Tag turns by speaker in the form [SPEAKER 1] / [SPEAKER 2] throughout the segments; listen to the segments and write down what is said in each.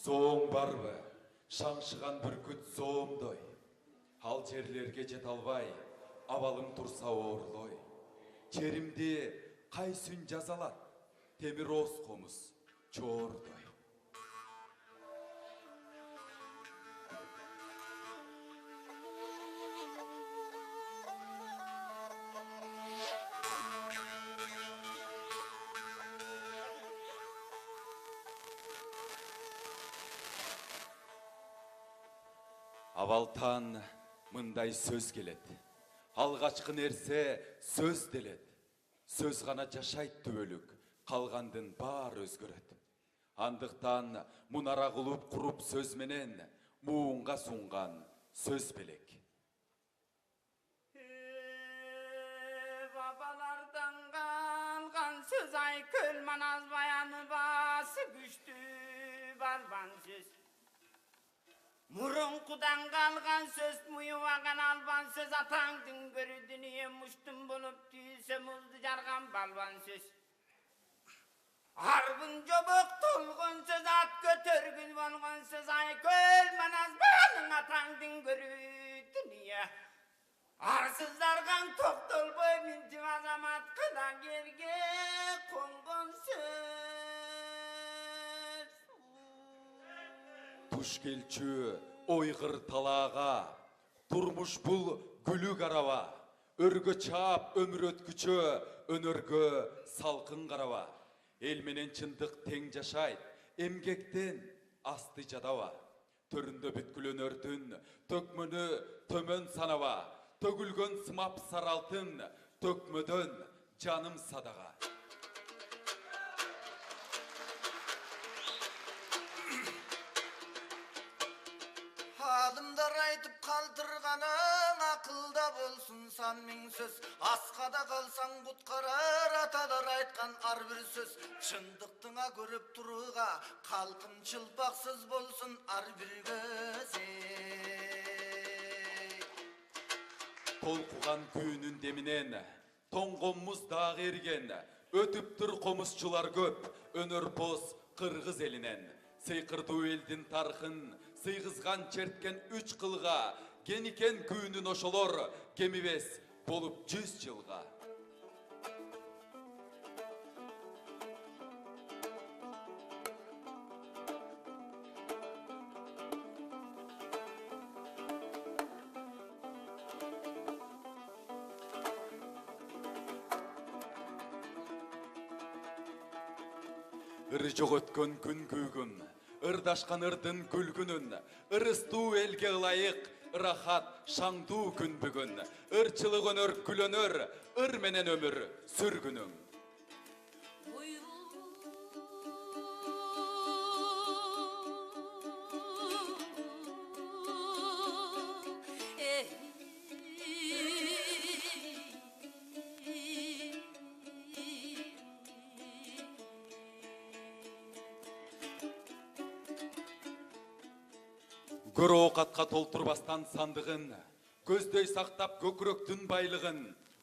[SPEAKER 1] Соң барбы, шаңшыған бүркіт соомдой. Ал жерлерге жет албай, абалың турса орлой. Черимди кайсын жазалат, темир оз комуз чоордой. Абалтан мындай сөз келет. Алгачкы нерсе сөз делет. Сөз гана жашайт түбөлүк, калгандын баары өзгөрөт. Андыктан мунара кылып куруп сөз менен муунга сунган сөз белек.
[SPEAKER 2] Babalardan kalkan söz ay kölmanaz bayanı bası güçtü barban söz. Murunkudan kalkan söz muyuvagan alban söz atandın görü dünya muştum bulup tüyse muzdu jargan balban söz. Harbın jobuk tulgun söz at götörgün bolgan söz ay kölmanaz bayanın atandın görü dünya. Arsızlargan toktolboy minti azamat kıda gerge kongon söz.
[SPEAKER 1] Туш келчү ойгыр талаага, турмуш бул гүлүк араба. Өргө чаап өмүр өткүчө, өнөргө салкын караба. Эл менен чындык тең жашайт, эмгектен асты жадаба. Төрүндө бүткүл өнөрдүн төкмөнү төмөн санаба. Төгүлгөн сымап саралтын, төкмөдөн жаным садага.
[SPEAKER 3] Adımдар айтып калтырганың акылда болсун сан миң сөз. Аскада калсаң куткарар аталар айткан ар бир сөз. Чындыктыңа көрүп турууга калкым чылпаксыз болсун ар бир көз.
[SPEAKER 1] Толкуган күүнүн деминен тоңгомуз дагы эрген, өтүптүр комузчулар көп, өнөр боз кыргыз элинен. Сыйкырдуу элдин тархын сыйгызган черткен 3 кылга, кеникен күүнүн ошолор кемибес болуп 100 жылга. Ыр жоготкон күн күүгүн, ырдашкан ырдын күлгүнүн, ырыстуу элге ылайык, ырахат шаңдуу күн бүгүн. Ырчылык өнөр күлөнөр, ыр менен өмүр сүргүнүң. Көрө окатка толтурбастан сандыгын, көздөй сактап көкүрөктүн байлыгын.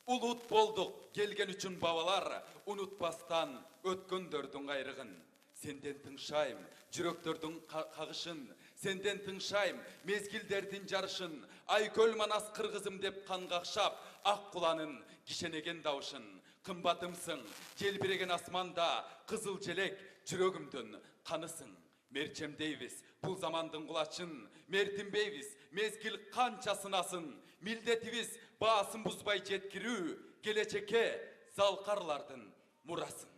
[SPEAKER 1] Улут болдук келген үчүн бабалар, унутпастан өткөндөрдүн кайрыгын. Сенден тыңшайм жүрөктөрдүн кагышын, сенден тыңшайм мезгилдердин жарышын. Айкөл манас кыргызым деп кан какшап, ак куланын кишенеген дабышын. Кымбатымсың, желбиреген асманда, кызыл желек жүрөгүмдүн канысың. Мерчемдейбиз бул замандын кулачын, мертинбейбиз мезгил канча сынасын. Милдетибиз баасын бузбай жеткирүү, келечекке залкарлардын мурасын.